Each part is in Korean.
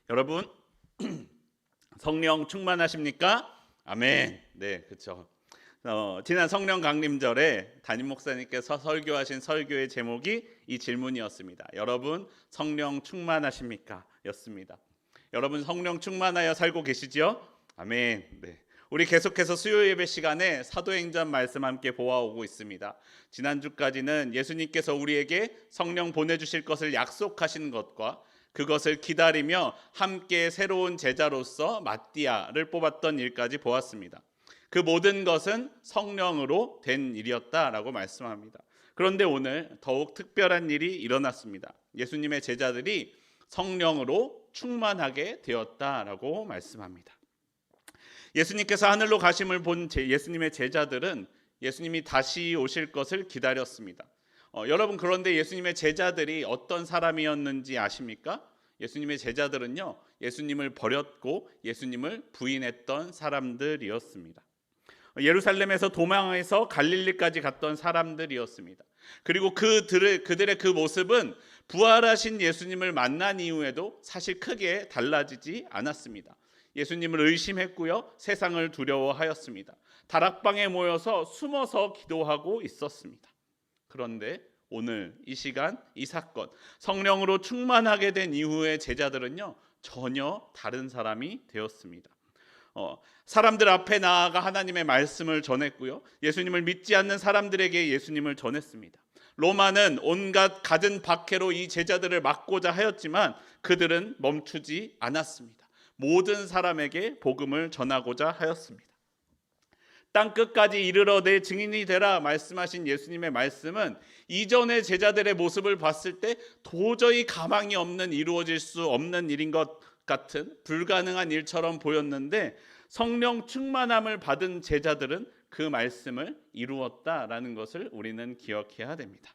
여러분, 성령 충만하십니까? 아멘. 네, 그렇죠. 지난 성령 강림절에 담임 목사님께서 설교하신 설교의 제목이 이 질문이었습니다. 여러분, 성령 충만하십니까? 였습니다. 여러분, 성령 충만하여 살고 계시지요? 아멘. 네. 우리 계속해서 수요 예배 시간에 사도행전 말씀 함께 보아오고 있습니다. 지난주까지는 예수님께서 우리에게 성령 보내주실 것을 약속하신 것과 그것을 기다리며 함께 새로운 제자로서 마띠아를 뽑았던 일까지 보았습니다. 그 모든 것은 성령으로 된 일이었다라고 말씀합니다. 그런데 오늘 더욱 특별한 일이 일어났습니다. 예수님의 제자들이 성령으로 충만하게 되었다라고 말씀합니다. 예수님께서 하늘로 가심을 본 예수님의 제자들은 예수님이 다시 오실 것을 기다렸습니다. 여러분, 그런데 예수님의 제자들이 어떤 사람이었는지 아십니까? 예수님의 제자들은요, 예수님을 버렸고 예수님을 부인했던 사람들이었습니다. 예루살렘에서 도망해서 갈릴리까지 갔던 사람들이었습니다. 그리고 그들의 그 모습은 부활하신 예수님을 만난 이후에도 사실 크게 달라지지 않았습니다. 예수님을 의심했고요, 세상을 두려워하였습니다. 다락방에 모여서 숨어서 기도하고 있었습니다. 그런데 오늘 이 시간, 이 사건, 성령으로 충만하게 된 이후의 제자들은요, 전혀 다른 사람이 되었습니다. 사람들 앞에 나아가 하나님의 말씀을 전했고요, 예수님을 믿지 않는 사람들에게 예수님을 전했습니다. 로마는 온갖 갖은 박해로 이 제자들을 막고자 하였지만 그들은 멈추지 않았습니다. 모든 사람에게 복음을 전하고자 하였습니다. 땅 끝까지 이르러 내 증인이 되라 말씀하신 예수님의 말씀은 이전의 제자들의 모습을 봤을 때 도저히 가망이 없는, 이루어질 수 없는 일인 것 같은 불가능한 일처럼 보였는데, 성령 충만함을 받은 제자들은 그 말씀을 이루었다라는 것을 우리는 기억해야 됩니다.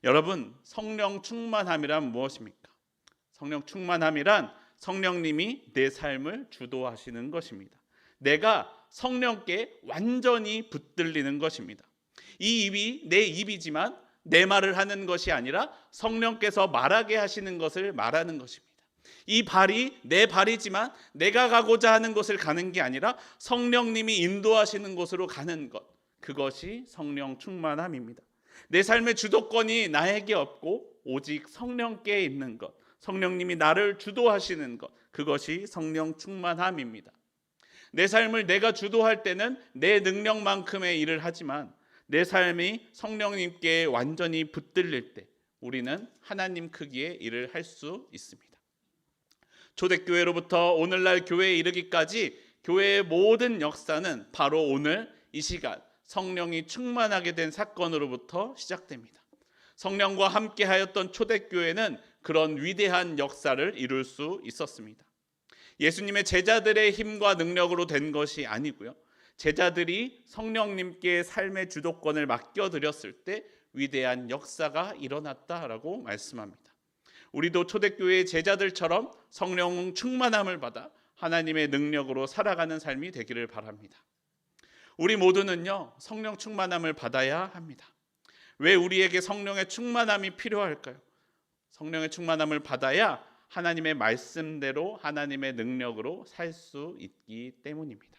여러분, 성령 충만함이란 무엇입니까? 성령 충만함이란 성령님이 내 삶을 주도하시는 것입니다. 내가 성령께 완전히 붙들리는 것입니다. 이 입이 내 입이지만 내 말을 하는 것이 아니라 성령께서 말하게 하시는 것을 말하는 것입니다. 이 발이 내 발이지만 내가 가고자 하는 곳을 가는 게 아니라 성령님이 인도하시는 곳으로 가는 것, 그것이 성령 충만함입니다. 내 삶의 주도권이 나에게 없고 오직 성령께 있는 것, 성령님이 나를 주도하시는 것, 그것이 성령 충만함입니다. 내 삶을 내가 주도할 때는 내 능력만큼의 일을 하지만 내 삶이 성령님께 완전히 붙들릴 때 우리는 하나님 크기의 일을 할 수 있습니다. 초대교회로부터 오늘날 교회에 이르기까지 교회의 모든 역사는 바로 오늘 이 시간 성령이 충만하게 된 사건으로부터 시작됩니다. 성령과 함께 하였던 초대교회는 그런 위대한 역사를 이룰 수 있었습니다. 예수님의 제자들의 힘과 능력으로 된 것이 아니고요, 제자들이 성령님께 삶의 주도권을 맡겨드렸을 때 위대한 역사가 일어났다라고 말씀합니다. 우리도 초대교회의 제자들처럼 성령 충만함을 받아 하나님의 능력으로 살아가는 삶이 되기를 바랍니다. 우리 모두는요, 성령 충만함을 받아야 합니다. 왜 우리에게 성령의 충만함이 필요할까요? 성령의 충만함을 받아야 하나님의 말씀대로 하나님의 능력으로 살 수 있기 때문입니다.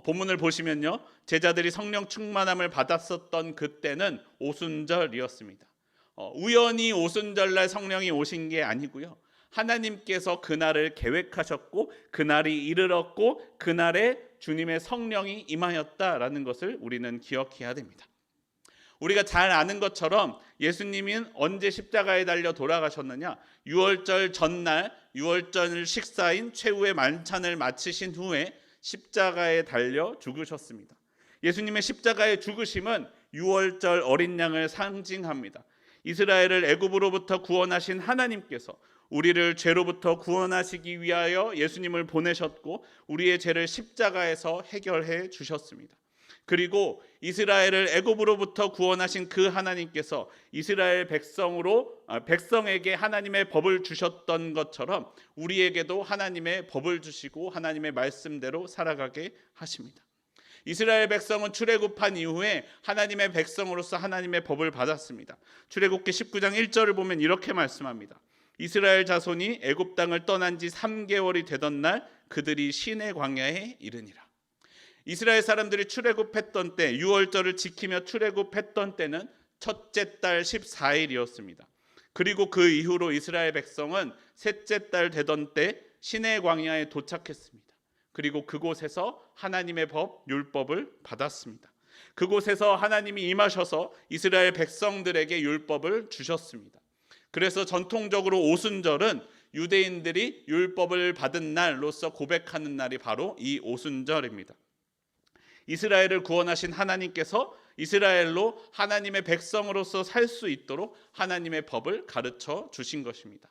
본문을 보시면요, 제자들이 성령 충만함을 받았었던 그때는 오순절이었습니다. 우연히 오순절날 성령이 오신 게 아니고요, 하나님께서 그날을 계획하셨고 그날이 이르렀고 그날에 주님의 성령이 임하였다라는 것을 우리는 기억해야 됩니다. 우리가 잘 아는 것처럼 예수님은 언제 십자가에 달려 돌아가셨느냐? 6월절 전날, 6월절 식사인 최후의 만찬을 마치신 후에 십자가에 달려 죽으셨습니다. 예수님의 십자가의 죽으심은 6월절 어린 양을 상징합니다. 이스라엘을 애굽으로부터 구원하신 하나님께서 우리를 죄로부터 구원하시기 위하여 예수님을 보내셨고 우리의 죄를 십자가에서 해결해 주셨습니다. 그리고 이스라엘을 애굽으로부터 구원하신 그 하나님께서 이스라엘 백성에게 하나님의 법을 주셨던 것처럼 우리에게도 하나님의 법을 주시고 하나님의 말씀대로 살아가게 하십니다. 이스라엘 백성은 출애굽한 이후에 하나님의 백성으로서 하나님의 법을 받았습니다. 출애굽기 19장 1절을 보면 이렇게 말씀합니다. 이스라엘 자손이 애굽 땅을 떠난 지 3개월이 되던 날 그들이 시내 광야에 이르니라. 이스라엘 사람들이 출애굽했던 때, 유월절을 지키며 출애굽했던 때는 첫째 달 14일이었습니다. 그리고 그 이후로 이스라엘 백성은 셋째 달 되던 때 시내 광야에 도착했습니다. 그리고 그곳에서 하나님의 법, 율법을 받았습니다. 그곳에서 하나님이 임하셔서 이스라엘 백성들에게 율법을 주셨습니다. 그래서 전통적으로 오순절은 유대인들이 율법을 받은 날로서 고백하는 날이 바로 이 오순절입니다. 이스라엘을 구원하신 하나님께서 이스라엘로 하나님의 백성으로서 살 수 있도록 하나님의 법을 가르쳐 주신 것입니다.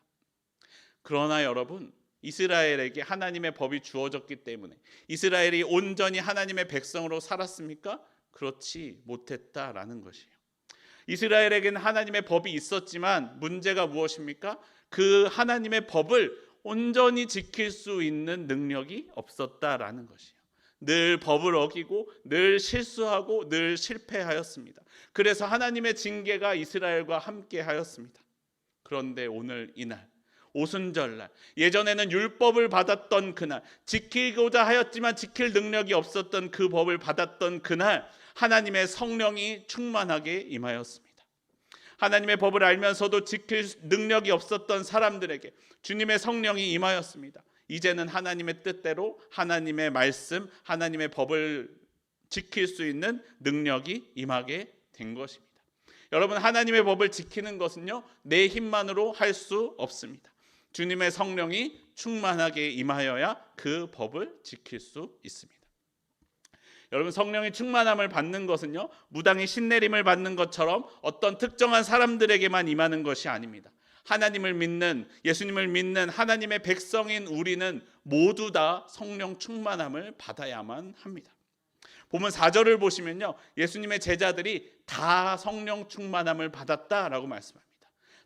그러나 여러분, 이스라엘에게 하나님의 법이 주어졌기 때문에 이스라엘이 온전히 하나님의 백성으로 살았습니까? 그렇지 못했다라는 것이에요. 이스라엘에게는 하나님의 법이 있었지만 문제가 무엇입니까? 그 하나님의 법을 온전히 지킬 수 있는 능력이 없었다라는 것이에요. 늘 법을 어기고 늘 실수하고 늘 실패하였습니다. 그래서 하나님의 징계가 이스라엘과 함께 하였습니다. 그런데 오늘 이날 오순절날, 예전에는 율법을 받았던 그날, 지키고자 하였지만 지킬 능력이 없었던 그 법을 받았던 그날 하나님의 성령이 충만하게 임하였습니다. 하나님의 법을 알면서도 지킬 능력이 없었던 사람들에게 주님의 성령이 임하였습니다. 이제는 하나님의 뜻대로 하나님의 말씀, 하나님의 법을 지킬 수 있는 능력이 임하게 된 것입니다. 여러분, 하나님의 법을 지키는 것은요, 내 힘만으로 할 수 없습니다. 주님의 성령이 충만하게 임하여야 그 법을 지킬 수 있습니다. 여러분, 성령의 충만함을 받는 것은요, 무당이 신내림을 받는 것처럼 어떤 특정한 사람들에게만 임하는 것이 아닙니다. 하나님을 믿는, 예수님을 믿는 하나님의 백성인 우리는 모두 다 성령 충만함을 받아야만 합니다. 보면 4절을 보시면요, 예수님의 제자들이 다 성령 충만함을 받았다라고 말씀합니다.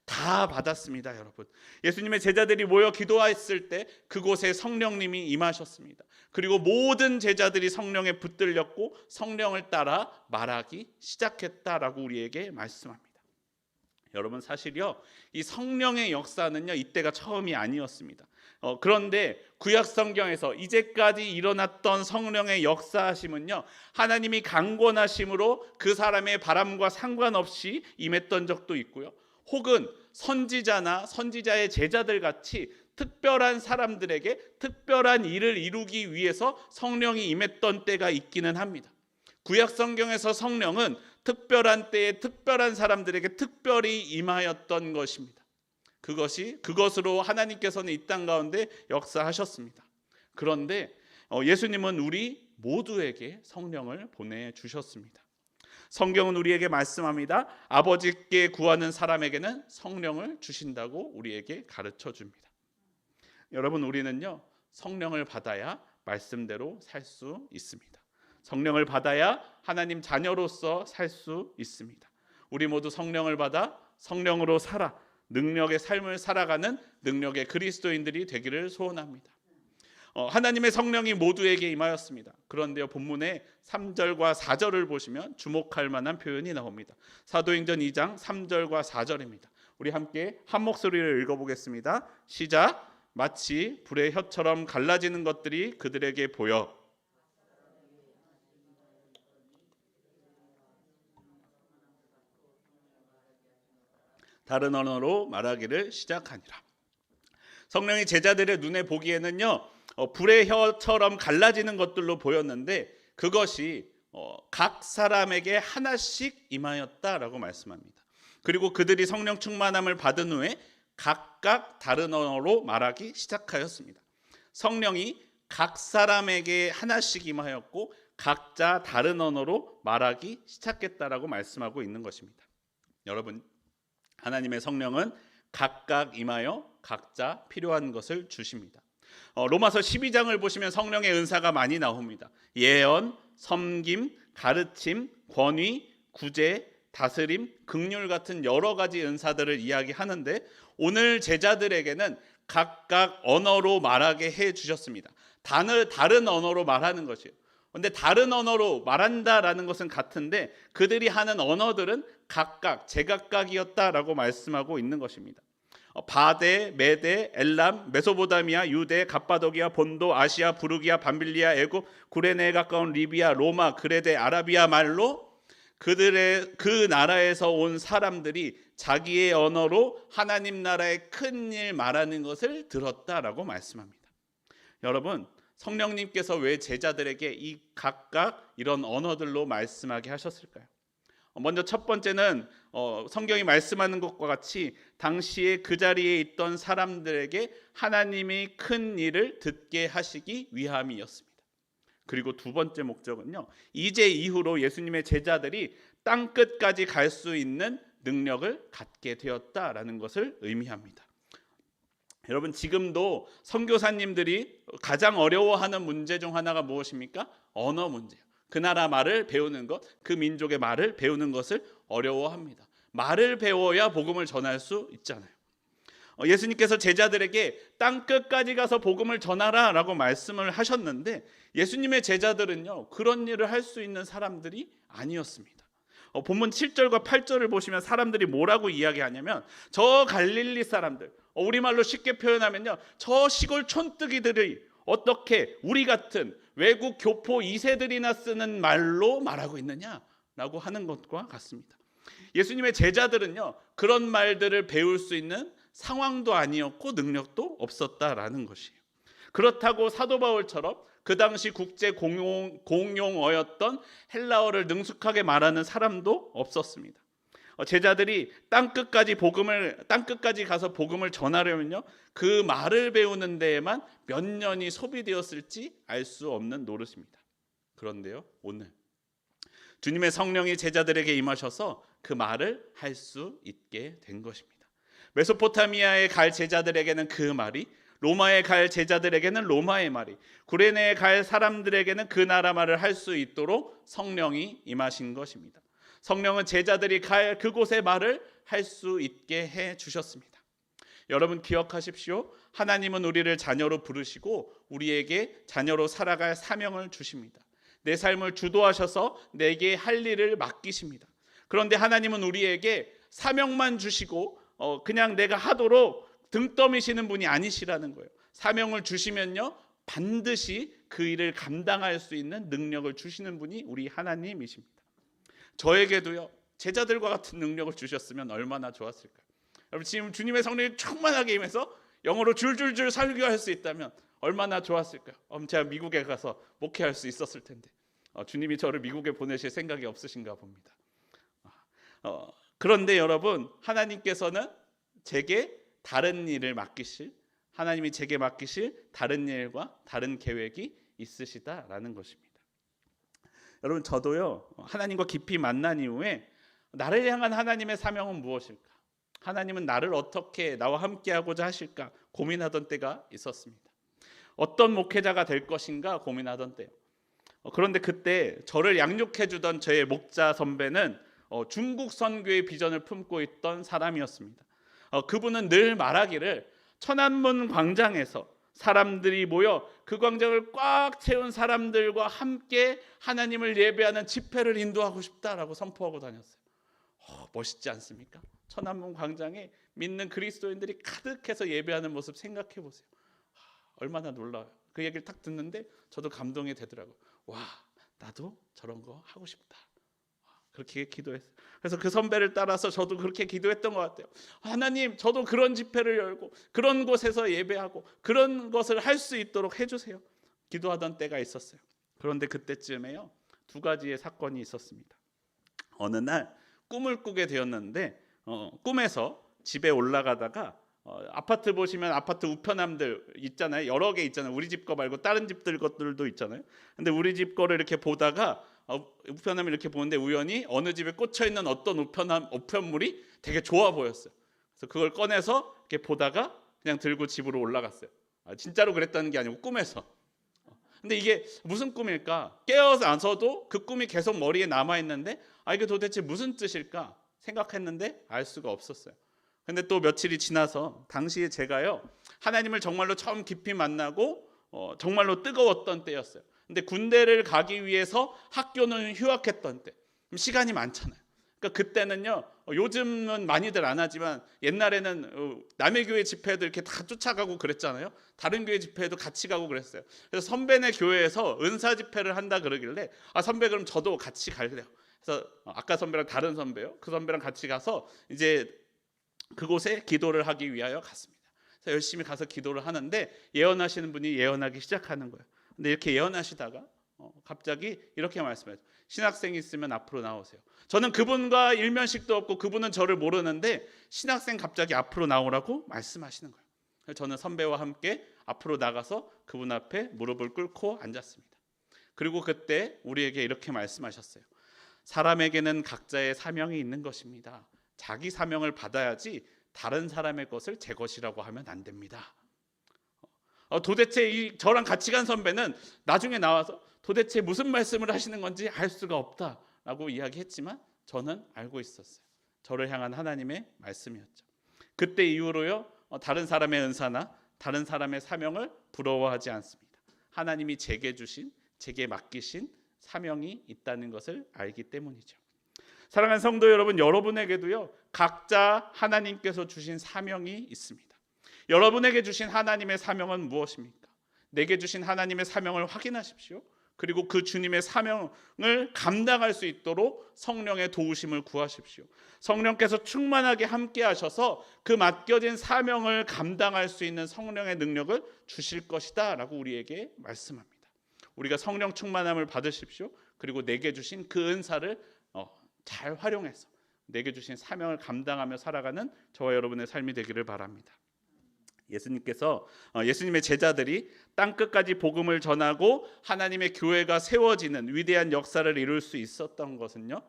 다 받았습니다, 여러분. 예수님의 제자들이 모여 기도했을 때 그곳에 성령님이 임하셨습니다. 그리고 모든 제자들이 성령에 붙들렸고 성령을 따라 말하기 시작했다라고 우리에게 말씀합니다. 여러분, 사실요, 이 성령의 역사는요, 이때가 처음이 아니었습니다. 그런데 구약 성경에서 이제까지 일어났던 성령의 역사하심은요, 하나님이 강권하심으로 그 사람의 바람과 상관없이 임했던 적도 있고요, 혹은 선지자나 선지자의 제자들 같이 특별한 사람들에게 특별한 일을 이루기 위해서 성령이 임했던 때가 있기는 합니다. 구약 성경에서 성령은 특별한 때에 특별한 사람들에게 특별히 임하였던 것입니다. 그것으로 하나님께서는 이 땅 가운데 역사하셨습니다. 그런데 예수님은 우리 모두에게 성령을 보내주셨습니다. 성경은 우리에게 말씀합니다. 아버지께 구하는 사람에게는 성령을 주신다고 우리에게 가르쳐 줍니다. 여러분, 우리는요, 성령을 받아야 말씀대로 살 수 있습니다. 성령을 받아야 하나님 자녀로서 살 수 있습니다. 우리 모두 성령을 받아 성령으로 살아 능력의 삶을 살아가는 능력의 그리스도인들이 되기를 소원합니다. 하나님의 성령이 모두에게 임하였습니다. 그런데요, 본문의 3절과 4절을 보시면 주목할 만한 표현이 나옵니다. 사도행전 2장 3절과 4절입니다. 우리 함께 한 목소리를 읽어보겠습니다. 시작. 마치 불의 혀처럼 갈라지는 것들이 그들에게 보여 다른 언어로 말하기를 시작하니라. 성령이 제자들의 눈에 보기에는요, 불의 혀처럼 갈라지는 것들로 보였는데 그것이 각 사람에게 하나씩 임하였다라고 말씀합니다. 그리고 그들이 성령 충만함을 받은 후에 각각 다른 언어로 말하기 시작하였습니다. 성령이 각 사람에게 하나씩 임하였고 각자 다른 언어로 말하기 시작했다라고 말씀하고 있는 것입니다. 여러분, 하나님의 성령은 각각 임하여 각자 필요한 것을 주십니다. 로마서 12장을 보시면 성령의 은사가 많이 나옵니다. 예언, 섬김, 가르침, 권위, 구제, 다스림, 긍휼 같은 여러 가지 은사들을 이야기하는데 오늘 제자들에게는 각각 언어로 말하게 해 주셨습니다. 다른 언어로 말하는 것이에요. 그런데 다른 언어로 말한다라는 것은 같은데 그들이 하는 언어들은 각각 제각각이었다라고 말씀하고 있는 것입니다. 바데, 메데, 엘람, 메소보다미아, 유대, 갑바도기아, 본도, 아시아, 부르기아, 밤빌리아, 애굽, 구레네에 가까운 리비아, 로마, 그레데, 아라비아 말로 그들의 그 나라에서 온 사람들이 자기의 언어로 하나님 나라의 큰 일 말하는 것을 들었다라고 말씀합니다. 여러분, 성령님께서 왜 제자들에게 이 각각 이런 언어들로 말씀하게 하셨을까요? 먼저 첫 번째는 성경이 말씀하는 것과 같이 당시에 그 자리에 있던 사람들에게 하나님의 큰 일을 듣게 하시기 위함이었습니다. 그리고 두 번째 목적은요, 이제 이후로 예수님의 제자들이 땅 끝까지 갈 수 있는 능력을 갖게 되었다라는 것을 의미합니다. 여러분, 지금도 선교사님들이 가장 어려워하는 문제 중 하나가 무엇입니까? 언어 문제예요. 그 나라 말을 배우는 것, 그 민족의 말을 배우는 것을 어려워합니다. 말을 배워야 복음을 전할 수 있잖아요. 예수님께서 제자들에게 땅 끝까지 가서 복음을 전하라 라고 말씀을 하셨는데, 예수님의 제자들은요, 그런 일을 할 수 있는 사람들이 아니었습니다. 본문 7절과 8절을 보시면 사람들이 뭐라고 이야기하냐면, 저 갈릴리 사람들, 우리말로 쉽게 표현하면요, 저 시골 촌뜨기들이 어떻게 우리 같은 외국 교포 2세들이나 쓰는 말로 말하고 있느냐라고 하는 것과 같습니다. 예수님의 제자들은요, 그런 말들을 배울 수 있는 상황도 아니었고 능력도 없었다라는 것이에요. 그렇다고 사도 바울처럼 그 당시 국제 공용어였던 헬라어를 능숙하게 말하는 사람도 없었습니다. 제자들이 땅 끝까지 가서 복음을 전하려면요, 그 말을 배우는 데에만 몇 년이 소비되었을지 알 수 없는 노릇입니다. 그런데요, 오늘 주님의 성령이 제자들에게 임하셔서 그 말을 할 수 있게 된 것입니다. 메소포타미아에 갈 제자들에게는 그 말이, 로마에 갈 제자들에게는 로마의 말이, 구레네에 갈 사람들에게는 그 나라 말을 할 수 있도록 성령이 임하신 것입니다. 성령은 제자들이 갈 그곳의 말을 할 수 있게 해 주셨습니다. 여러분, 기억하십시오. 하나님은 우리를 자녀로 부르시고 우리에게 자녀로 살아갈 사명을 주십니다. 내 삶을 주도하셔서 내게 할 일을 맡기십니다. 그런데 하나님은 우리에게 사명만 주시고 그냥 내가 하도록 등 떠미시는 분이 아니시라는 거예요. 사명을 주시면요, 반드시 그 일을 감당할 수 있는 능력을 주시는 분이 우리 하나님이십니다. 저에게도요, 제자들과 같은 능력을 주셨으면 얼마나 좋았을까요? 여러분, 지금 주님의 성령이 충만하게 임해서 영어로 줄줄줄 설교할 수 있다면 얼마나 좋았을까요? 제가 미국에 가서 목회할 수 있었을 텐데, 주님이 저를 미국에 보내실 생각이 없으신가 봅니다. 그런데 여러분, 하나님께서는 제게 다른 일을 맡기실, 하나님이 제게 맡기실 다른 일과 다른 계획이 있으시다라는 것입니다. 여러분, 저도요, 하나님과 깊이 만난 이후에 나를 향한 하나님의 사명은 무엇일까? 하나님은 나를 어떻게 나와 함께 하고자 하실까 고민하던 때가 있었습니다. 어떤 목회자가 될 것인가 고민하던 때요. 그런데 그때 저를 양육해 주던 저의 목자 선배는 중국 선교의 비전을 품고 있던 사람이었습니다. 그분은 늘 말하기를, 천안문 광장에서 사람들이 모여 그 광장을 꽉 채운 사람들과 함께 하나님을 예배하는 집회를 인도하고 싶다라고 선포하고 다녔어요. 멋있지 않습니까? 천안문 광장에 믿는 그리스도인들이 가득해서 예배하는 모습 생각해 보세요. 얼마나 놀라워요. 그 얘기를 딱 듣는데 저도 감동이 되더라고요. 와, 나도 저런 거 하고 싶다. 그렇게 기도했어요. 그래서 그 선배를 따라서 저도 그렇게 기도했던 것 같아요. 하나님, 저도 그런 집회를 열고 그런 곳에서 예배하고 그런 것을 할 수 있도록 해주세요. 기도하던 때가 있었어요. 그런데 그때쯤에요, 두 가지의 사건이 있었습니다. 어느 날 꿈을 꾸게 되었는데 꿈에서 집에 올라가다가 아파트 보시면 아파트 우편함들 있잖아요. 여러 개 있잖아요. 우리 집 거 말고 다른 집들 것들도 있잖아요. 근데 우리 집 거를 이렇게 보다가 우편함을 이렇게 보는데 우연히 어느 집에 꽂혀 있는 어떤 우편물이 되게 좋아 보였어요. 그래서 그걸 꺼내서 이렇게 보다가 그냥 들고 집으로 올라갔어요. 진짜로 그랬다는 게 아니고 꿈에서. 근데 이게 무슨 꿈일까? 깨어서 안서도 그 꿈이 계속 머리에 남아 있는데, 이게 도대체 무슨 뜻일까 생각했는데 알 수가 없었어요. 근데 또 며칠이 지나서 당시에 제가요, 하나님을 정말로 처음 깊이 만나고 정말로 뜨거웠던 때였어요. 근데 군대를 가기 위해서 학교는 휴학했던 때, 시간이 많잖아요. 그러니까 그때는요, 요즘은 많이들 안 하지만 옛날에는 남의 교회 집회도 이렇게 다 쫓아가고 그랬잖아요. 다른 교회 집회도 같이 가고 그랬어요. 그래서 선배네 교회에서 은사 집회를 한다 그러길래 선배 그럼 저도 같이 갈래요. 그래서 아까 선배랑 다른 선배요. 그 선배랑 같이 가서 이제 그곳에 기도를 하기 위하여 갔습니다. 그래서 열심히 가서 기도를 하는데 예언하시는 분이 예언하기 시작하는 거예요. 근데 이렇게 예언하시다가 갑자기 이렇게 말씀해요. 신학생이 있으면 앞으로 나오세요. 저는 그분과 일면식도 없고 그분은 저를 모르는데 신학생 갑자기 앞으로 나오라고 말씀하시는 거예요. 그래서 저는 선배와 함께 앞으로 나가서 그분 앞에 무릎을 꿇고 앉았습니다. 그리고 그때 우리에게 이렇게 말씀하셨어요. 사람에게는 각자의 사명이 있는 것입니다. 자기 사명을 받아야지 다른 사람의 것을 제 것이라고 하면 안 됩니다. 도대체 저랑 같이 간 선배는 나중에 나와서 도대체 무슨 말씀을 하시는 건지 알 수가 없다라고 이야기했지만 저는 알고 있었어요. 저를 향한 하나님의 말씀이었죠. 그때 이후로요, 다른 사람의 은사나 다른 사람의 사명을 부러워하지 않습니다. 하나님이 제게 주신, 제게 맡기신 사명이 있다는 것을 알기 때문이죠. 사랑하는 성도 여러분, 여러분에게도요, 각자 하나님께서 주신 사명이 있습니다. 여러분에게 주신 하나님의 사명은 무엇입니까? 내게 주신 하나님의 사명을 확인하십시오. 그리고 그 주님의 사명을 감당할 수 있도록 성령의 도우심을 구하십시오. 성령께서 충만하게 함께 하셔서 그 맡겨진 사명을 감당할 수 있는 성령의 능력을 주실 것이다 라고 우리에게 말씀합니다. 우리가 성령 충만함을 받으십시오. 그리고 내게 주신 그 은사를 잘 활용해서 내게 주신 사명을 감당하며 살아가는 저와 여러분의 삶이 되기를 바랍니다. 예수님께서 예수님의 제자들이 땅끝까지 복음을 전하고 하나님의 교회가 세워지는 위대한 역사를 이룰 수 있었던 것은요,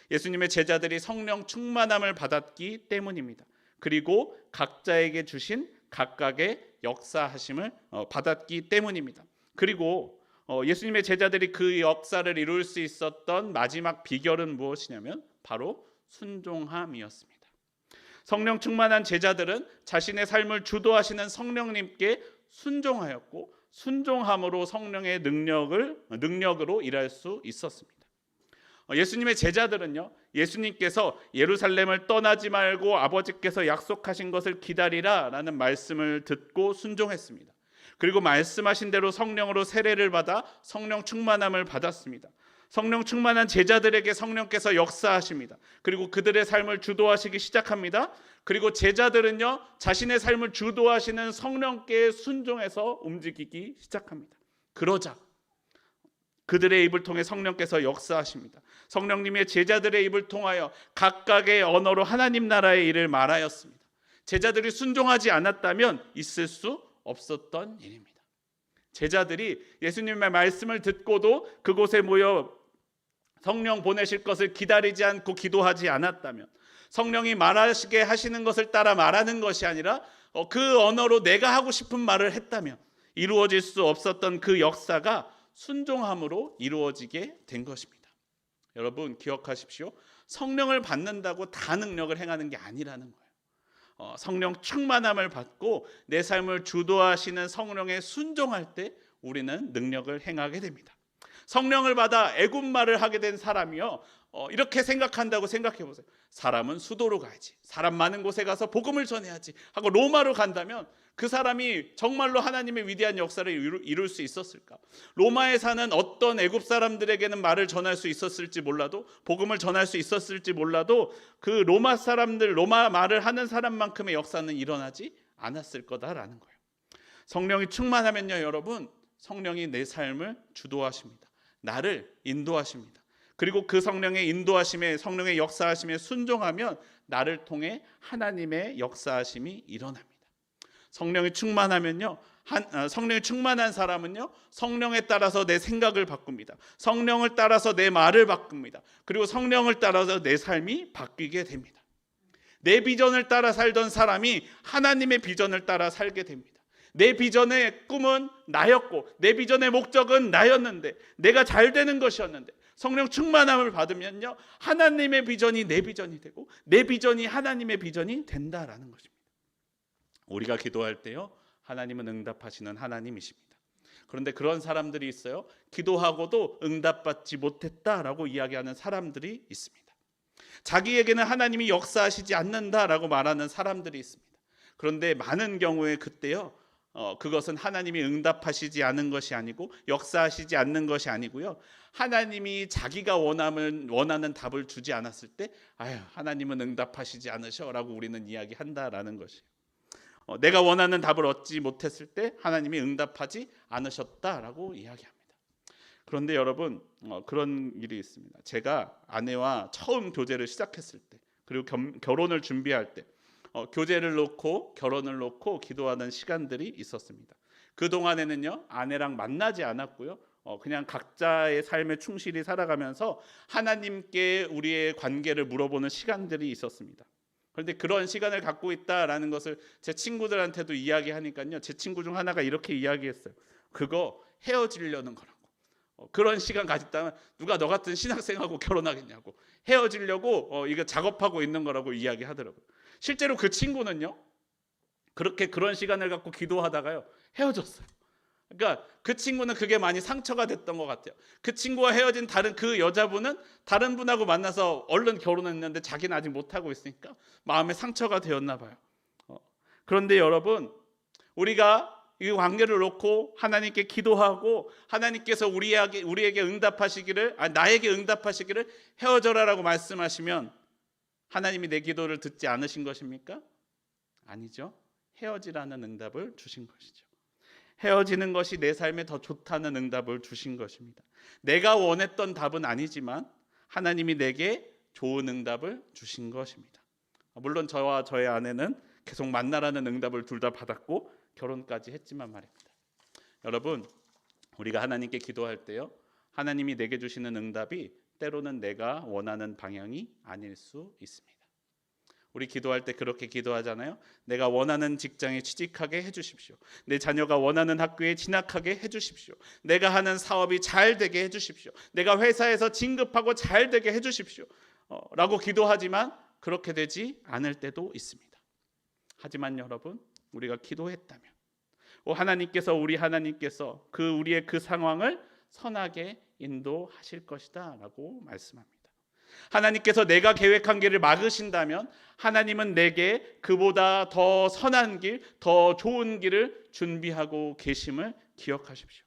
예수님의 제자들이 성령 충만함을 받았기 때문입니다. 그리고 각자에게 주신 각각의 역사하심을 받았기 때문입니다. 그리고 예수님의 제자들이 그 역사를 이룰 수 있었던 마지막 비결은 무엇이냐면 바로 순종함이었습니다. 성령 충만한 제자들은 자신의 삶을 주도하시는 성령님께 순종하였고 순종함으로 성령의 능력으로 일할 수 있었습니다. 예수님의 제자들은요, 예수님께서 예루살렘을 떠나지 말고 아버지께서 약속하신 것을 기다리라라는 말씀을 듣고 순종했습니다. 그리고 말씀하신 대로 성령으로 세례를 받아 성령 충만함을 받았습니다. 성령 충만한 제자들에게 성령께서 역사하십니다. 그리고 그들의 삶을 주도하시기 시작합니다. 그리고 제자들은요, 자신의 삶을 주도하시는 성령께 순종해서 움직이기 시작합니다. 그러자 그들의 입을 통해 성령께서 역사하십니다. 성령님의 제자들의 입을 통하여 각각의 언어로 하나님 나라의 일을 말하였습니다. 제자들이 순종하지 않았다면 있을 수 없었던 일입니다. 제자들이 예수님의 말씀을 듣고도 그곳에 모여 성령 보내실 것을 기다리지 않고 기도하지 않았다면, 성령이 말하시게 하시는 것을 따라 말하는 것이 아니라 그 언어로 내가 하고 싶은 말을 했다면 이루어질 수 없었던 그 역사가 순종함으로 이루어지게 된 것입니다. 여러분 기억하십시오. 성령을 받는다고 다 능력을 행하는 게 아니라는 거예요. 성령 충만함을 받고 내 삶을 주도하시는 성령에 순종할 때 우리는 능력을 행하게 됩니다. 성령을 받아 애굽말을 하게 된 사람이요, 이렇게 생각한다고 생각해 보세요. 사람은 수도로 가야지, 사람 많은 곳에 가서 복음을 전해야지 하고 로마로 간다면 그 사람이 정말로 하나님의 위대한 역사를 이룰 수 있었을까? 로마에 사는 어떤 애굽 사람들에게는 말을 전할 수 있었을지 몰라도, 복음을 전할 수 있었을지 몰라도 그 로마 사람들, 로마 말을 하는 사람만큼의 역사는 일어나지 않았을 거다라는 거예요. 성령이 충만하면요, 여러분, 성령이 내 삶을 주도하십니다. 나를 인도하십니다. 그리고 그 성령의 인도하심에, 성령의 역사하심에 순종하면 나를 통해 하나님의 역사하심이 일어납니다. 성령이 충만하면요, 성령이 충만한 사람은요, 성령에 따라서 내 생각을 바꿉니다. 성령을 따라서 내 말을 바꿉니다. 그리고 성령을 따라서 내 삶이 바뀌게 됩니다. 내 비전을 따라 살던 사람이 하나님의 비전을 따라 살게 됩니다. 내 비전의 꿈은 나였고 내 비전의 목적은 나였는데, 내가 잘 되는 것이었는데, 성령 충만함을 받으면요, 하나님의 비전이 내 비전이 되고 내 비전이 하나님의 비전이 된다라는 것입니다. 우리가 기도할 때요, 하나님은 응답하시는 하나님이십니다. 그런데 그런 사람들이 있어요. 기도하고도 응답받지 못했다라고 이야기하는 사람들이 있습니다. 자기에게는 하나님이 역사하시지 않는다라고 말하는 사람들이 있습니다. 그런데 많은 경우에 그때요, 그것은 하나님이 응답하시지 않은 것이 아니고 역사하시지 않는 것이 아니고요, 하나님이 자기가 원하는 답을 주지 않았을 때 아유, 하나님은 응답하시지 않으셔라고 우리는 이야기한다라는 것이에요. 내가 원하는 답을 얻지 못했을 때 하나님이 응답하지 않으셨다라고 이야기합니다. 그런데 여러분, 그런 일이 있습니다. 제가 아내와 처음 교제를 시작했을 때, 그리고 결혼을 준비할 때 교제를 놓고 결혼을 놓고 기도하는 시간들이 있었습니다. 그동안에는요, 아내랑 만나지 않았고요, 그냥 각자의 삶에 충실히 살아가면서 하나님께 우리의 관계를 물어보는 시간들이 있었습니다. 그런데 그런 시간을 갖고 있다라는 것을 제 친구들한테도 이야기하니까요, 제 친구 중 하나가 이렇게 이야기했어요. 그거 헤어지려는 거라고. 그런 시간 가졌다면 누가 너 같은 신학생하고 결혼하겠냐고, 헤어지려고 이거 작업하고 있는 거라고 이야기하더라고요. 실제로 그 친구는요, 그런 시간을 갖고 기도하다가요, 헤어졌어요. 그러니까 그 친구는 그게 많이 상처가 됐던 것 같아요. 그 친구와 헤어진 그 여자분은 다른 분하고 만나서 얼른 결혼했는데 자기는 아직 못하고 있으니까 마음에 상처가 되었나 봐요. 그런데 여러분, 우리가 이 관계를 놓고 하나님께 기도하고 하나님께서 우리에게 응답하시기를, 나에게 응답하시기를 헤어져라라고 말씀하시면 하나님이 내 기도를 듣지 않으신 것입니까? 아니죠. 헤어지라는 응답을 주신 것이죠. 헤어지는 것이 내 삶에 더 좋다는 응답을 주신 것입니다. 내가 원했던 답은 아니지만 하나님이 내게 좋은 응답을 주신 것입니다. 물론 저와 저의 아내는 계속 만나라는 응답을 둘 다 받았고 결혼까지 했지만 말입니다. 여러분, 우리가 하나님께 기도할 때요, 하나님이 내게 주시는 응답이 때로는 내가 원하는 방향이 아닐 수 있습니다. 우리 기도할 때 그렇게 기도하잖아요. 내가 원하는 직장에 취직하게 해주십시오. 내 자녀가 원하는 학교에 진학하게 해주십시오. 내가 하는 사업이 잘 되게 해주십시오. 내가 회사에서 진급하고 잘 되게 해주십시오. 라고 기도하지만 그렇게 되지 않을 때도 있습니다. 하지만 여러분, 우리가 기도했다면 하나님께서 우리의 그 상황을 선하게 인도하실 것이다 라고 말씀합니다. 하나님께서 내가 계획한 길을 막으신다면 하나님은 내게 그보다 더 선한 길, 더 좋은 길을 준비하고 계심을 기억하십시오.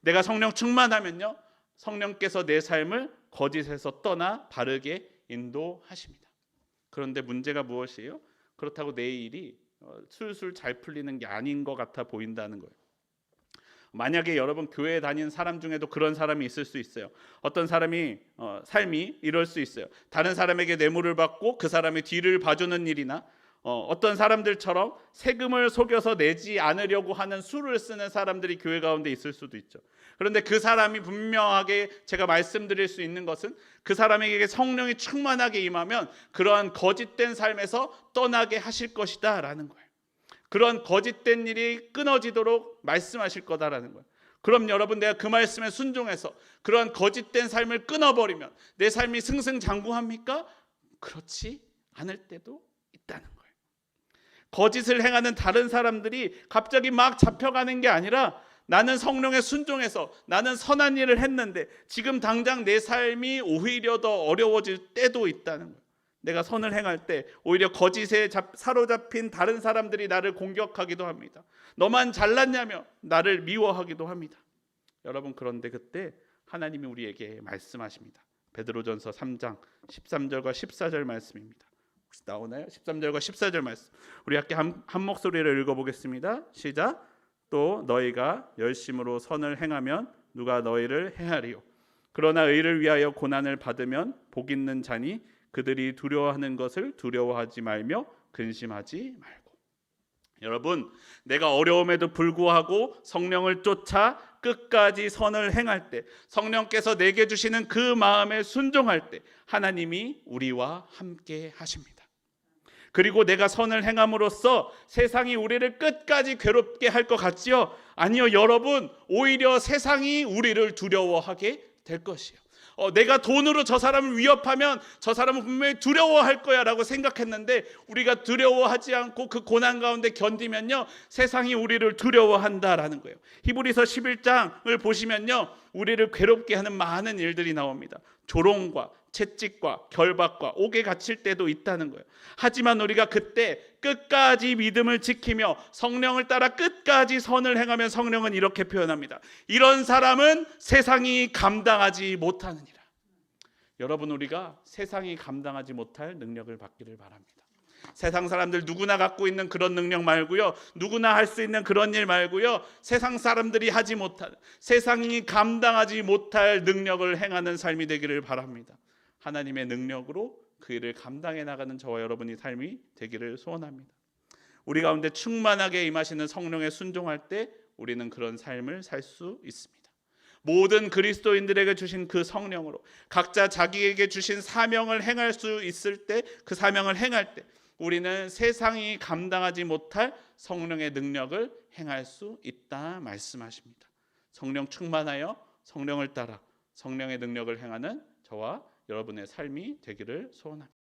내가 성령 충만하면요, 성령께서 내 삶을 거짓에서 떠나 바르게 인도하십니다. 그런데 문제가 무엇이에요? 그렇다고 내 일이 술술 잘 풀리는 게 아닌 것 같아 보인다는 거예요. 만약에 여러분 교회에 다니는 사람 중에도 그런 사람이 있을 수 있어요. 어떤 사람이 삶이 이럴 수 있어요. 다른 사람에게 뇌물을 받고 그 사람의 뒤를 봐주는 일이나 어떤 사람들처럼 세금을 속여서 내지 않으려고 하는 수를 쓰는 사람들이 교회 가운데 있을 수도 있죠. 그런데 그 사람이 분명하게 제가 말씀드릴 수 있는 것은 그 사람에게 성령이 충만하게 임하면 그러한 거짓된 삶에서 떠나게 하실 것이다 라는 거예요. 그런 거짓된 일이 끊어지도록 말씀하실 거다라는 거예요. 그럼 여러분, 내가 그 말씀에 순종해서 그러한 거짓된 삶을 끊어버리면 내 삶이 승승장구합니까? 그렇지 않을 때도 있다는 거예요. 거짓을 행하는 다른 사람들이 갑자기 막 잡혀가는 게 아니라 나는 성령에 순종해서 나는 선한 일을 했는데 지금 당장 내 삶이 오히려 더 어려워질 때도 있다는 거예요. 내가 선을 행할 때 오히려 거짓에 사로잡힌 다른 사람들이 나를 공격하기도 합니다. 너만 잘났냐며 나를 미워하기도 합니다. 여러분, 그런데 그때 하나님이 우리에게 말씀하십니다. 베드로전서 3장 13절과 14절 말씀입니다. 혹시 나오나요? 13절과 14절 말씀. 우리 함께 한 목소리를 읽어보겠습니다. 시작. 또 너희가 열심으로 선을 행하면 누가 너희를 해하리요. 그러나 의를 위하여 고난을 받으면 복 있는 자니 그들이 두려워하는 것을 두려워하지 말며 근심하지 말고. 여러분, 내가 어려움에도 불구하고 성령을 쫓아 끝까지 선을 행할 때, 성령께서 내게 주시는 그 마음에 순종할 때 하나님이 우리와 함께 하십니다. 그리고 내가 선을 행함으로써 세상이 우리를 끝까지 괴롭게 할 것 같지요? 아니요, 여러분, 오히려 세상이 우리를 두려워하게 될 것이에요. 내가 돈으로 저 사람을 위협하면 저 사람은 분명히 두려워할 거야 라고 생각했는데 우리가 두려워하지 않고 그 고난 가운데 견디면요, 세상이 우리를 두려워한다라는 거예요. 히브리서 11장을 보시면요, 우리를 괴롭게 하는 많은 일들이 나옵니다. 조롱과 채찍과 결박과 옥에 갇힐 때도 있다는 거예요. 하지만 우리가 그때 끝까지 믿음을 지키며 성령을 따라 끝까지 선을 행하면 성령은 이렇게 표현합니다. 이런 사람은 세상이 감당하지 못하느니라. 여러분, 우리가 세상이 감당하지 못할 능력을 받기를 바랍니다. 세상 사람들 누구나 갖고 있는 그런 능력 말고요, 누구나 할 수 있는 그런 일 말고요, 세상 사람들이 하지 못할, 세상이 감당하지 못할 능력을 행하는 삶이 되기를 바랍니다. 하나님의 능력으로 그 일을 감당해 나가는 저와 여러분의 삶이 되기를 소원합니다. 우리 가운데 충만하게 임하시는 성령에 순종할 때 우리는 그런 삶을 살 수 있습니다. 모든 그리스도인들에게 주신 그 성령으로 각자 자기에게 주신 사명을 행할 수 있을 때, 그 사명을 행할 때 우리는 세상이 감당하지 못할 성령의 능력을 행할 수 있다 말씀하십니다. 성령 충만하여 성령을 따라 성령의 능력을 행하는 저와 여러분의 삶이 되기를 소원합니다.